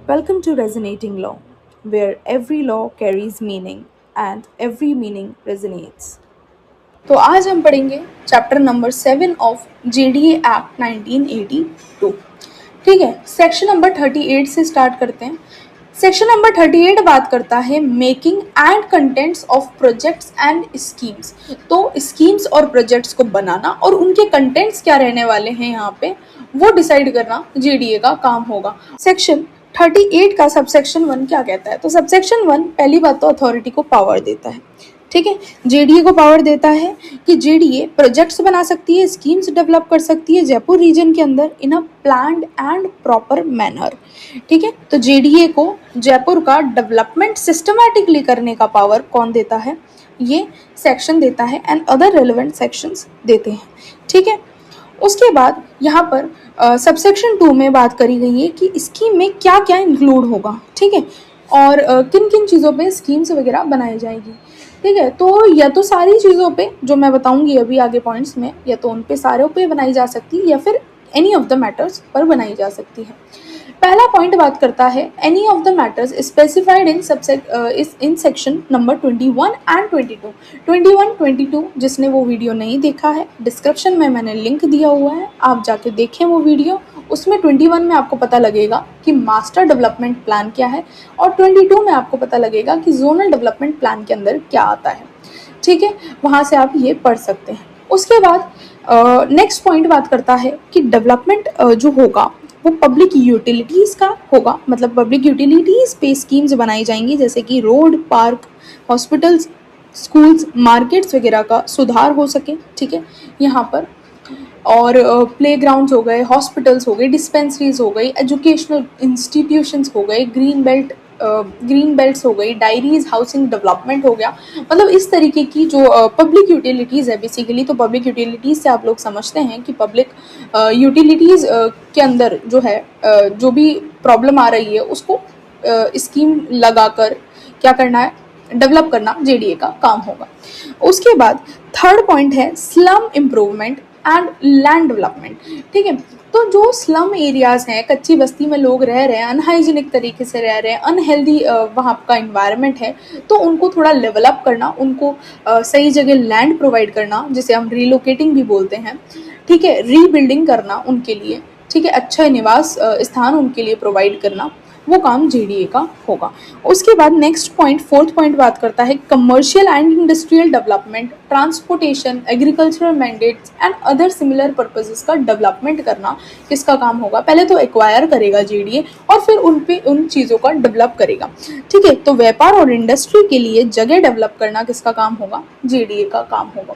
Welcome to Resonating Law, where every law carries meaning and every meaning resonates. तो आज हम पढ़ेंगे chapter number 7 of JDA act 1982। ठीक है, सेक्शन नंबर 38 से स्टार्ट करते हैं। सेक्शन नंबर 38 बात करता है making and contents of projects and schemes. तो स्कीम्स और प्रोजेक्ट्स को बनाना और उनके कंटेंट्स क्या रहने वाले हैं यहाँ पे वो डिसाइड करना जेडीए का काम होगा। सेक्शन 38 का सबसेक्शन 1 क्या कहता है? तो सबसेक्शन 1 पहली बात तो अथॉरिटी को पावर देता है। ठीक है, जेडीए को पावर देता है कि जेडीए प्रोजेक्ट्स बना सकती है, स्कीम्स डेवलप कर सकती है जयपुर रीजन के अंदर in a planned and proper manner. ठीक है, तो जेडीए को जयपुर का डेवलपमेंट सिस्टमैटिकली करने का पावर कौन देता है? ये सेक्शन देता है एंड अदर रेलेवेंट सेक्शंस देते हैं। ठीक है, उसके बाद यहाँ पर सबसेक्शन 2 में बात करी गई है कि स्कीम में क्या क्या इंक्लूड होगा। ठीक है, और किन किन चीज़ों पे स्कीम्स वगैरह बनाई जाएगी। ठीक है, तो या तो सारी चीज़ों पे जो मैं बताऊंगी अभी आगे पॉइंट्स में, या तो उन पे सारों पे बनाई जा सकती है या फिर एनी ऑफ द मैटर्स पर बनाई जा सकती है। पहला पॉइंट बात करता है any of the matters specified in section number 21 and 22। 21 22 जिसने वो वीडियो नहीं देखा है, डिस्क्रिप्शन में मैंने लिंक दिया हुआ है, आप जाके देखें वो वीडियो। उसमें 21 में आपको पता लगेगा कि मास्टर डेवलपमेंट प्लान क्या है और 22 में आपको पता लगेगा कि जोनल डेवलपमेंट प्लान के अंदर क्या आता है। ठीक है, वहाँ से आप ये पढ़ सकते हैं। उसके बाद नेक्स्ट पॉइंट बात करता है कि डेवलपमेंट जो होगा वो पब्लिक यूटिलिटीज़ का होगा, मतलब पब्लिक यूटिलिटीज़ पे स्कीम्स बनाई जाएंगी जैसे कि road, park, hospitals, schools, markets वगैरह का सुधार हो सके। ठीक है, यहाँ पर और प्ले ग्राउंड्स हो गए, हॉस्पिटल्स हो गए, डिस्पेंसरीज हो गई, एजुकेशनल इंस्टीट्यूशंस हो गए, ग्रीन बेल्ट्स हो गई, डायरीज, हाउसिंग डेवलपमेंट हो गया। मतलब इस तरीके की जो पब्लिक यूटिलिटीज़ है बेसिकली, तो पब्लिक यूटिलिटीज़ से आप लोग समझते हैं कि पब्लिक यूटिलिटीज़ के अंदर जो है जो भी प्रॉब्लम आ रही है उसको स्कीम लगाकर क्या करना है, डेवलप करना जेडीए का काम होगा। उसके बाद थर्ड पॉइंट है slum improvement and land development. ठीक है, तो जो स्लम एरियाज हैं, कच्ची बस्ती में लोग रह रहे हैं, अनहाइजीनिक तरीके से रह रहे हैं, अनहेल्दी वहाँ का इन्वायरमेंट है, तो उनको थोड़ा लेवलअप करना, उनको सही जगह लैंड प्रोवाइड करना जिसे हम रीलोकेटिंग भी बोलते हैं। ठीक है, रीबिल्डिंग करना उनके लिए। ठीक है, अच्छा निवास स्थान उनके लिए प्रोवाइड करना, वो काम जेडीए का होगा। उसके बाद नेक्स्ट पॉइंट, फोर्थ पॉइंट बात करता है commercial and industrial development, transportation, agricultural mandates and other similar purposes का डेवलपमेंट करना किसका काम होगा? पहले तो एक्वायर करेगा जेडीए और फिर उन चीज़ों का डेवलप करेगा। ठीक है, तो व्यापार और इंडस्ट्री के लिए जगह डेवलप करना किसका काम होगा? जेडीए का काम होगा।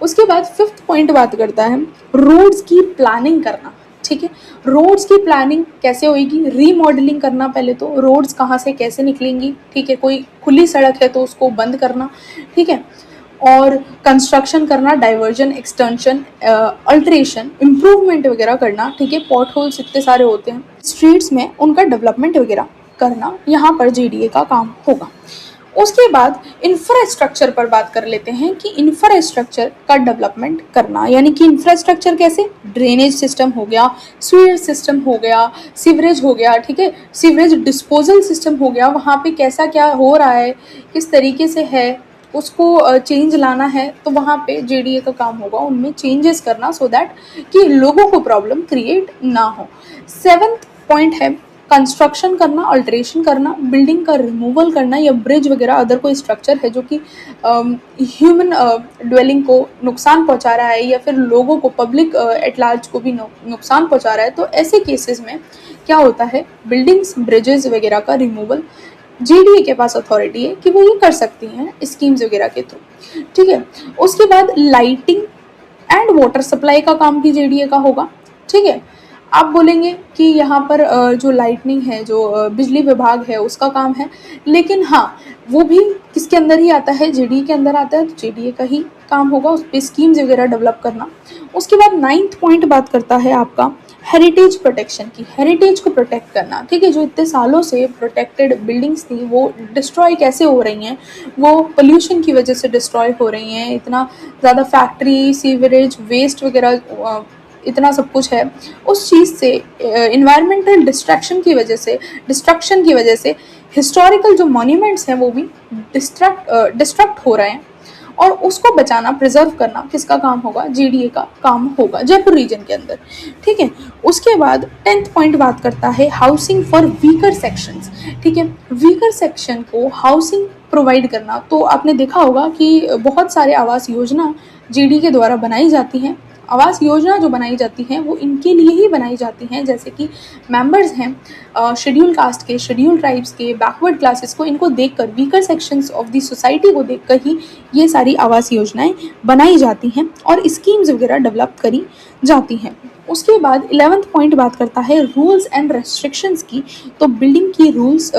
उसके बाद फिफ्थ पॉइंट बात करता है रोड्स की प्लानिंग करना। ठीक है, रोड्स की प्लानिंग कैसे होगी? रीमॉडलिंग करना, पहले तो रोड्स कहाँ से कैसे निकलेंगी। ठीक है, कोई खुली सड़क है तो उसको बंद करना। ठीक है, और कंस्ट्रक्शन करना, डाइवर्जन, एक्सटेंशन, अल्ट्रेशन, इम्प्रूवमेंट वगैरह करना। ठीक है, पॉट होल्स इतने सारे होते हैं स्ट्रीट्स में, उनका डेवलपमेंट वगैरह करना यहाँ पर जेडीए का काम होगा। उसके बाद इंफ्रास्ट्रक्चर पर बात कर लेते हैं कि इंफ्रास्ट्रक्चर का डेवलपमेंट करना, यानी कि इंफ्रास्ट्रक्चर कैसे? ड्रेनेज सिस्टम हो गया, सीवर सिस्टम हो गया, सीवरेज हो गया। ठीक है, सीवरेज डिस्पोजल सिस्टम हो गया, वहाँ पे कैसा क्या हो रहा है, किस तरीके से है, उसको चेंज लाना है, तो वहाँ पे जेडीए का काम होगा उनमें चेंजेस करना सो दैट कि लोगों को प्रॉब्लम क्रिएट ना हो। सेवन्थ पॉइंट है कंस्ट्रक्शन करना, अल्ट्रेशन करना, बिल्डिंग का रिमूवल करना या ब्रिज वगैरह अदर कोई स्ट्रक्चर है जो कि ह्यूमन ड्वेलिंग को नुकसान पहुंचा रहा है या फिर लोगों को, पब्लिक एट लार्ज को भी नुकसान पहुंचा रहा है, तो ऐसे केसेस में क्या होता है, बिल्डिंग्स, ब्रिजेस वगैरह का रिमूवल जेडीए के पास अथॉरिटी है कि वो ये कर सकती हैं स्कीम्स वगैरह के थ्रू। ठीक है, उसके बाद लाइटिंग एंड वाटर सप्लाई का काम भी जेडीए का होगा। ठीक है, आप बोलेंगे कि यहाँ पर जो लाइटनिंग है, जो बिजली विभाग है उसका काम है, लेकिन हाँ वो भी किसके अंदर ही आता है? जेडीए के अंदर आता है, तो जेडीए का ही काम होगा उस पर स्कीम्स वगैरह डेवलप करना। उसके बाद नाइन्थ पॉइंट बात करता है आपका हेरिटेज प्रोटेक्शन की, हेरिटेज को प्रोटेक्ट करना। ठीक है, जो इतने सालों से प्रोटेक्टेड बिल्डिंग्स थी वो डिस्ट्रॉय कैसे हो रही हैं, वो पोल्यूशन की वजह से डिस्ट्रॉय हो रही हैं, इतना ज़्यादा फैक्ट्री, सीवरेज, वेस्ट वगैरह इतना सब कुछ है, उस चीज़ से इन्वायरमेंटल डिस्ट्रक्शन की वजह से हिस्टोरिकल जो मॉन्यूमेंट्स हैं वो भी डिस्ट्रक्ट हो रहे हैं, और उसको बचाना, प्रिजर्व करना किसका काम होगा? जीडीए का काम होगा जयपुर रीजन के अंदर। ठीक है, उसके बाद 10th पॉइंट बात करता है हाउसिंग फॉर वीकर सेक्शंस। ठीक है, वीकर सेक्शन को हाउसिंग प्रोवाइड करना, तो आपने देखा होगा कि बहुत सारे आवास योजना जीडी के द्वारा बनाई जाती हैं। आवास योजना जो बनाई जाती हैं वो इनके लिए ही बनाई जाती हैं, जैसे कि मेंबर्स हैं शेड्यूल कास्ट के, शेड्यूल ट्राइब्स के, बैकवर्ड क्लासेस को, इनको देखकर, weaker sections of the society को देखकर ही ये सारी आवास योजनाएं बनाई जाती हैं और स्कीम्स वगैरह डेवलप करी जाती हैं। उसके बाद 11th पॉइंट बात करता है रूल्स एंड रेस्ट्रिक्शंस की। तो बिल्डिंग की रूल्स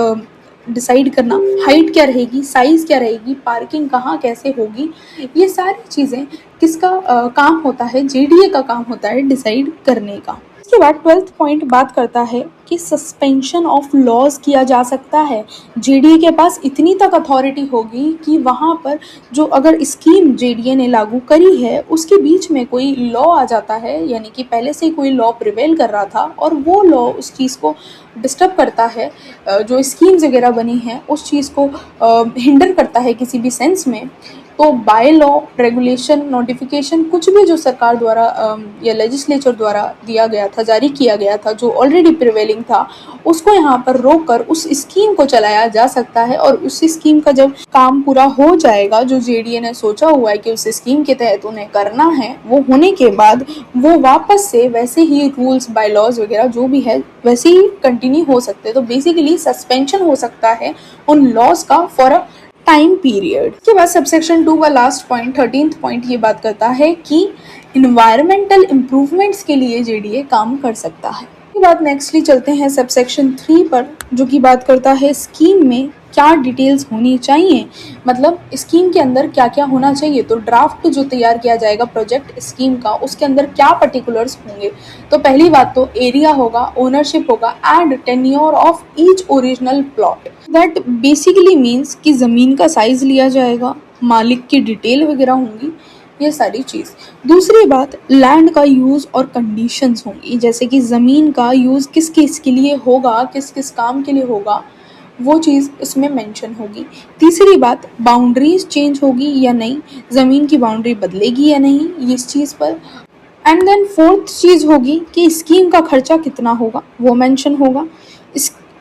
डिसाइड करना, हाइट क्या रहेगी, साइज़ क्या रहेगी, पार्किंग कहाँ कैसे होगी, ये सारी चीज़ें किसका काम होता है? जेडीए का काम होता है डिसाइड करने का। इसके बाद 12th पॉइंट बात करता है कि सस्पेंशन ऑफ लॉज किया जा सकता है। जेडीए के पास इतनी तक अथॉरिटी होगी कि वहाँ पर जो अगर स्कीम जेडीए ने लागू करी है उसके बीच में कोई लॉ आ जाता है, यानी कि पहले से ही कोई लॉ प्रिवेल कर रहा था और वो लॉ उस चीज़ को डिस्टर्ब करता है, जो स्कीम्स वगैरह बनी हैं उस चीज़ को हिंडर करता है किसी भी सेंस में, तो बाय लॉ, रेगुलेशन, नोटिफिकेशन, कुछ भी जो सरकार द्वारा या लेजिस्लेचर द्वारा दिया गया था, जारी किया गया था, जो ऑलरेडी प्रिवेलिंग था, उसको यहाँ पर रोक कर उस स्कीम को चलाया जा सकता है। और उस स्कीम का जब काम पूरा हो जाएगा, जो जेडीए ने सोचा हुआ है कि उस स्कीम के तहत उन्हें करना है, वो होने के बाद वो वापस से वैसे ही रूल्स, बाय लॉज वगैरह जो भी है वैसे ही कंटिन्यू हो सकते हैं। तो बेसिकली सस्पेंशन हो सकता है उन लॉज का फॉर अ टाइम पीरियड। के बाद सबसेक्शन 2 का लास्ट पॉइंट 13th पॉइंट ये बात करता है कि इन्वायरमेंटल इम्प्रूवमेंट्स के लिए जेडीए काम कर सकता है। इसके बाद नेक्स्टली चलते हैं सबसेक्शन 3 पर, जो कि बात करता है स्कीम में क्या डिटेल्स होनी चाहिए, मतलब स्कीम के अंदर क्या क्या होना चाहिए। तो ड्राफ्ट जो तैयार किया जाएगा प्रोजेक्ट स्कीम का, उसके अंदर क्या पर्टिकुलर्स होंगे। तो पहली बात तो एरिया होगा, ओनरशिप होगा and tenure of each original plot. That basically means कि ज़मीन का साइज़ लिया जाएगा, मालिक की डिटेल वगैरह होंगी, ये सारी चीज़। दूसरी बात, लैंड का यूज़ और कंडीशंस होंगी, जैसे कि ज़मीन का यूज़ किस किस के लिए होगा, किस किस काम के लिए होगा, वो चीज़ इसमें मेंशन होगी। तीसरी बात, बाउंड्रीज चेंज होगी या नहीं, ज़मीन की बाउंड्री बदलेगी या नहीं, इस चीज़ पर। एंड देन फोर्थ चीज़ होगी कि स्कीम का खर्चा कितना होगा, वो मेंशन होगा।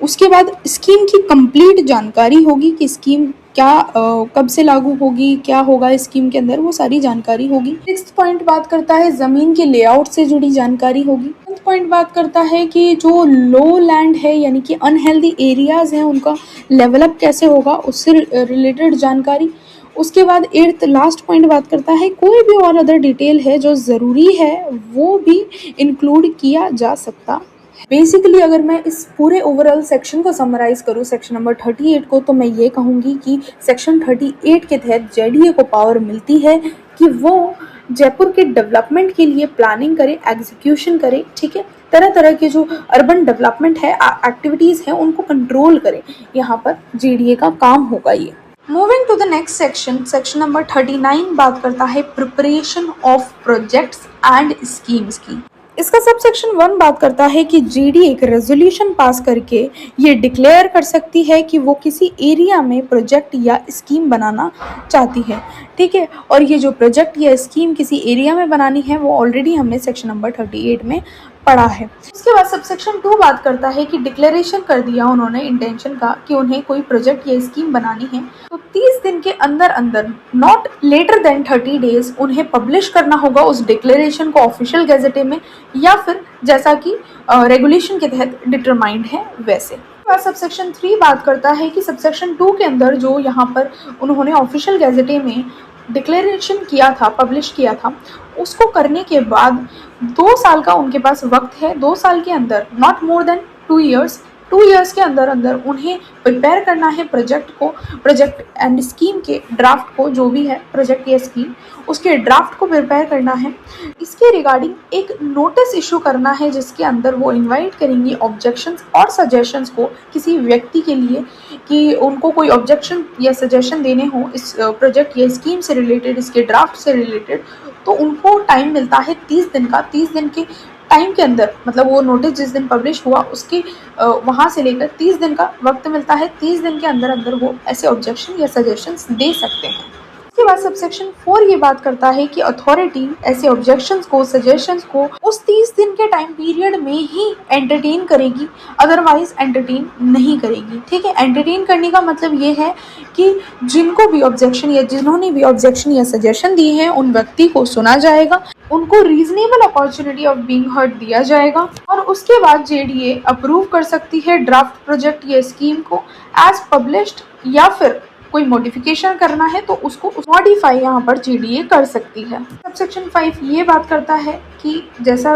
उसके बाद स्कीम की कंप्लीट जानकारी होगी कि स्कीम क्या कब से लागू होगी, क्या होगा स्कीम के अंदर, वो सारी जानकारी होगी। 6th पॉइंट बात करता है ज़मीन के लेआउट से जुड़ी जानकारी होगी। 7th पॉइंट बात करता है कि जो लो लैंड है, यानी कि अनहेल्दी एरियाज़ हैं, उनका लेवलअप कैसे होगा, उससे रिलेटेड जानकारी। उसके बाद 8th लास्ट पॉइंट बात करता है कोई भी और अदर डिटेल है जो ज़रूरी है वो भी इंक्लूड किया जा सकता। बेसिकली अगर मैं इस पूरे ओवरऑल सेक्शन को समराइज करूँ, सेक्शन नंबर 38 को, तो मैं ये कहूँगी कि सेक्शन 38 के तहत जेडीए को पावर मिलती है कि वो जयपुर के डेवलपमेंट के लिए प्लानिंग करे, एग्जीक्यूशन करे। ठीक है, तरह तरह के जो अर्बन डेवलपमेंट है, एक्टिविटीज़ हैं, उनको कंट्रोल करे। यहाँ पर जेडीए का काम होगा ये। Moving to the next section, section number 39 बात करता है preparation of projects and schemes की। इसका सब सेक्शन 1 बात करता है कि जीडी एक रेजोल्यूशन पास करके ये डिक्लेयर कर सकती है कि वो किसी एरिया में प्रोजेक्ट या स्कीम बनाना चाहती है। ठीक है, और ये जो प्रोजेक्ट या स्कीम किसी एरिया में बनानी है वो ऑलरेडी हमने सेक्शन नंबर 38 में पढ़ा है। उसके बाद सबसेक्शन 2 बात करता है कि डिक्लेरेशन कर दिया उन्होंने इंटेंशन का कि उन्हें कोई प्रोजेक्ट या स्कीम बनानी है, तो 30 दिन के अंदर अंदर, नॉट लेटर देन 30 डेज, उन्हें पब्लिश करना होगा उस डिक्लेरेशन को ऑफिशियल गैजेटे में, या फिर जैसा कि रेगुलेशन के तहत डिटरमाइंड है वैसे। सबसेक्शन 3 बात करता है कि सबसेक्शन 2 के अंदर जो यहाँ पर उन्होंने ऑफिशियल गैजेटे में डिक्लेरेशन किया था, पब्लिश किया था, उसको करने के बाद 2 साल का उनके पास वक्त है। 2 साल के अंदर, not more than 2 years, 2 years के अंदर अंदर उन्हें प्रिपेयर करना है प्रोजेक्ट को, प्रोजेक्ट एंड स्कीम के ड्राफ्ट को, जो भी है प्रोजेक्ट या स्कीम उसके ड्राफ्ट को प्रिपेयर करना है। इसके रिगार्डिंग एक नोटिस इशू करना है जिसके अंदर वो इनवाइट करेंगी ऑब्जेक्शंस और सजेशंस को किसी व्यक्ति के लिए कि उनको कोई ऑब्जेक्शन या सजेशन देने हो इस प्रोजेक्ट या स्कीम से रिलेटेड, इसके ड्राफ्ट से रिलेटेड, तो उनको टाइम मिलता है 30 दिन का। 30 दिन के टाइम के अंदर, मतलब वो नोटिस जिस दिन पब्लिश हुआ उसके वहाँ से लेकर 30 दिन का वक्त मिलता है। 30 दिन के अंदर अंदर वो ऐसे ऑब्जेक्शन या सजेशंस दे सकते हैं। उसके बाद सबसेक्शन 4 ये बात करता है कि अथॉरिटी ऐसे ऑब्जेक्शंस को, सजेशंस को उस 30 दिन के टाइम पीरियड में ही एंटरटेन करेगी, अदरवाइज एंटरटेन नहीं करेगी। ठीक है, एंटरटेन करने का मतलब ये है कि जिनको भी ऑब्जेक्शन या जिन्होंने भी ऑब्जेक्शन या सजेशन दिए हैं उन व्यक्ति को सुना जाएगा, उनको reasonable opportunity of being heard दिया जाएगा और उसके बाद जेडीए अप्रूव कर सकती है ड्राफ्ट प्रोजेक्ट या स्कीम को एज पब्लिश्ड, या फिर कोई मॉडिफिकेशन करना है तो उसको मॉडिफाई यहाँ पर जेडीए कर सकती है। सबसेक्शन 5 ये बात करता है कि जैसा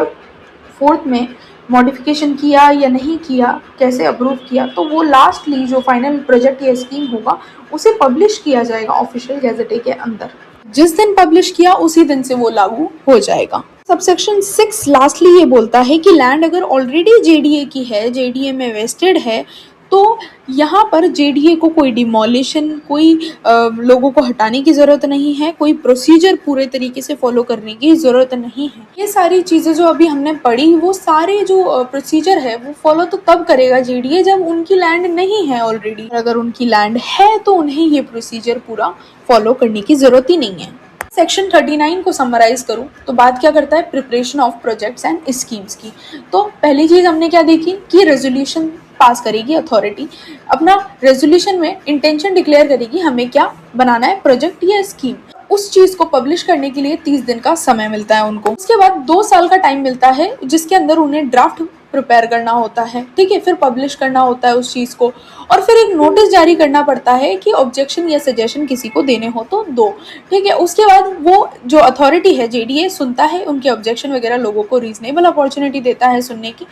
4th में मॉडिफिकेशन किया या नहीं किया, कैसे अप्रूव किया, तो वो लास्टली जो फाइनल प्रोजेक्ट या स्कीम होगा उसे पब्लिश किया जाएगा ऑफिशियल गैजेटे के अंदर। जिस दिन पब्लिश किया उसी दिन से वो लागू हो जाएगा। सबसेक्शन 6 लास्टली ये बोलता है कि लैंड अगर ऑलरेडी जेडीए की है, जेडीए में वेस्टेड है, तो यहाँ पर जेडीए को कोई डिमोलिशन, कोई लोगों को हटाने की ज़रूरत नहीं है, कोई प्रोसीजर पूरे तरीके से फॉलो करने की ज़रूरत नहीं है। ये सारी चीज़ें जो अभी हमने पढ़ी, वो सारे जो प्रोसीजर है वो फॉलो तो तब करेगा जेडीए जब उनकी लैंड नहीं है ऑलरेडी। अगर उनकी लैंड है तो उन्हें ये प्रोसीजर पूरा फॉलो करने की ज़रूरत ही नहीं है। सेक्शन 39 को समराइज करूं तो बात क्या करता है, preparation of projects and schemes की। तो पहली चीज़ हमने क्या देखी कि रेजोल्यूशन पास करेगी अथॉरिटी, अपना रेजोल्यूशन में इंटेंशन डिक्लेयर करेगी हमें क्या बनाना है, प्रोजेक्ट या स्कीम। उस चीज को पब्लिश करने के लिए 30 दिन का समय मिलता है उनको। उसके बाद 2 साल का टाइम मिलता है जिसके अंदर उन्हें ड्राफ्ट प्रिपेयर करना होता है, ठीक है, फिर पब्लिश करना होता है उस चीज को, और फिर एक नोटिस जारी करना पड़ता है कि ऑब्जेक्शन या सजेशन किसी को देने हो तो दो। ठीक है, उसके बाद वो जो अथॉरिटी है जेडीए सुनता है उनके ऑब्जेक्शन वगैरह, लोगों को रीजनेबल अपॉर्चुनिटी देता है सुनने की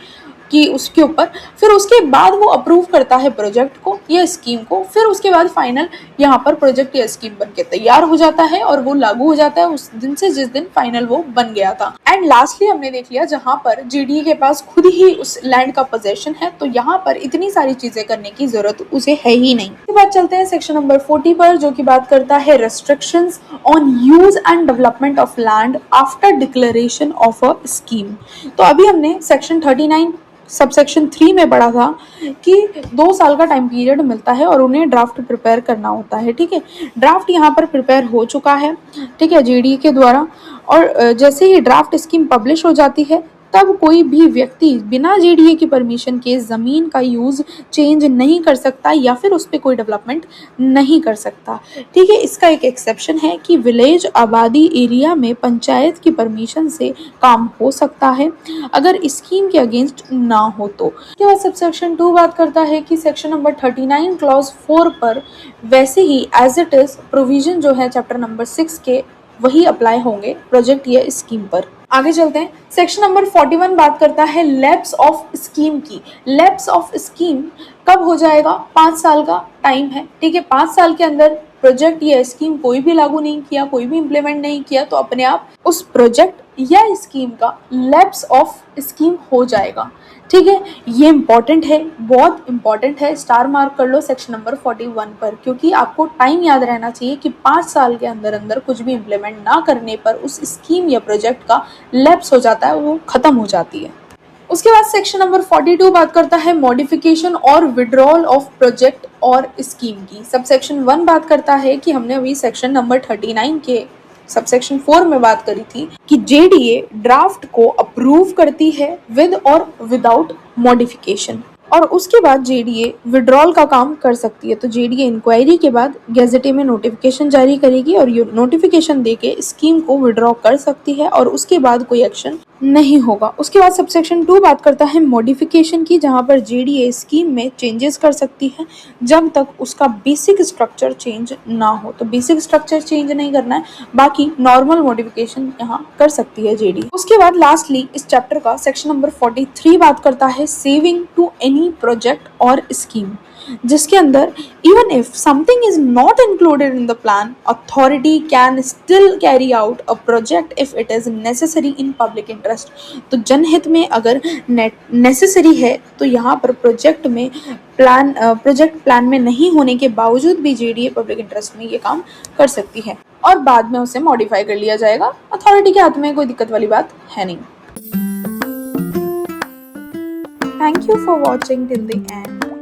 कि उसके ऊपर, फिर उसके बाद वो अप्रूव करता है प्रोजेक्ट को या स्कीम को। फिर उसके बाद फाइनल यहाँ पर प्रोजेक्ट या स्कीम बनके तैयार हो जाता है और वो लागू हो जाता है उस दिन से जिस दिन फाइनल वो बन गया था। एंड लास्टली हमने देख लिया जहाँ पर जेडीए के पास खुद ही उस लैंड का पोजेशन है, तो यहाँ पर इतनी सारी चीजें करने की जरूरत उसे है ही नहीं। इसके बाद चलते हैं सेक्शन नंबर 40 पर, जो की बात करता है restrictions on use and development of land after declaration of a scheme. तो अभी हमने सेक्शन 39 सबसेक्शन 3 में पढ़ा था कि 2 साल का टाइम पीरियड मिलता है और उन्हें ड्राफ्ट प्रिपेयर करना होता है। ठीक है, ड्राफ्ट यहाँ पर प्रिपेयर हो चुका है, ठीक है, जेडीए के द्वारा, और जैसे ही ड्राफ्ट स्कीम पब्लिश हो जाती है तब कोई भी व्यक्ति बिना जेडीए की परमिशन के ज़मीन का यूज़ चेंज नहीं कर सकता या फिर उस पर कोई डेवलपमेंट नहीं कर सकता। ठीक है, इसका एक एक्सेप्शन है कि विलेज आबादी एरिया में पंचायत की परमिशन से काम हो सकता है अगर स्कीम के अगेंस्ट ना हो तो। इसके बाद सबसेक्शन 2 बात करता है कि सेक्शन नंबर 39 क्लॉज 4 पर वैसे ही एज इट इज प्रोविजन जो है चैप्टर नंबर 6 के वही अप्लाई होंगे प्रोजेक्ट या स्कीम पर। आगे चलते हैं, सेक्शन नंबर 41 बात करता है लैप्स ऑफ स्कीम की। लैप्स ऑफ स्कीम कब हो जाएगा, 5 साल का टाइम है। ठीक है, 5 साल के अंदर प्रोजेक्ट या स्कीम कोई भी लागू नहीं किया, कोई भी इम्प्लीमेंट नहीं किया, तो अपने आप उस प्रोजेक्ट या स्कीम का लैप्स ऑफ स्कीम हो जाएगा। ठीक है, ये इंपॉर्टेंट है, बहुत इंपॉर्टेंट है, स्टार मार्क कर लो सेक्शन नंबर 41 पर, क्योंकि आपको टाइम याद रहना चाहिए कि 5 साल के अंदर अंदर कुछ भी इम्प्लीमेंट ना करने पर उस स्कीम या प्रोजेक्ट का लैप्स हो जाता है, वो खत्म हो जाती है। उसके बाद सेक्शन नंबर 42 बात करता है मॉडिफिकेशन और विड्रॉल ऑफ प्रोजेक्ट और स्कीम की। सबसेक्शन 1 बात करता है कि हमने अभी सेक्शन नंबर 39 के सबसेक्शन 4 में बात करी थी कि जेडीए ड्राफ्ट को अप्रूव करती है विद और विदाउट मॉडिफिकेशन, और उसके बाद जेडीए विड्रॉल का काम कर सकती है। तो जेडीए इंक्वायरी के बाद गैजेटे में नोटिफिकेशन जारी करेगी और ये नोटिफिकेशन देके स्कीम को विड्रॉ कर सकती है और उसके बाद कोई एक्शन नहीं होगा। उसके बाद सबसेक्शन 2 बात करता है मॉडिफिकेशन की, जहां पर जेडीए स्कीम में चेंजेस कर सकती है जब तक उसका बेसिक स्ट्रक्चर चेंज ना हो। तो बेसिक स्ट्रक्चर चेंज नहीं करना है, बाकी नॉर्मल मॉडिफिकेशन यहाँ कर सकती है जेडीए। उसके बाद लास्टली इस चैप्टर का सेक्शन नंबर 43 बात करता है सेविंग टू एनी प्रोजेक्ट और स्कीम, जिसके अंदर even if something is not included in the plan, authority can still carry out a project if it is necessary in public interest. तो जनहित में अगर नेसेसरी है तो यहाँ पर प्रोजेक्ट प्लान में नहीं होने के बावजूद भी जेडीए पब्लिक इंटरेस्ट में ये काम कर सकती है और बाद में उसे मॉडिफाई कर लिया जाएगा। अथॉरिटी के हाथ में कोई दिक्कत वाली बात है नहीं। Thank you for watching till the end.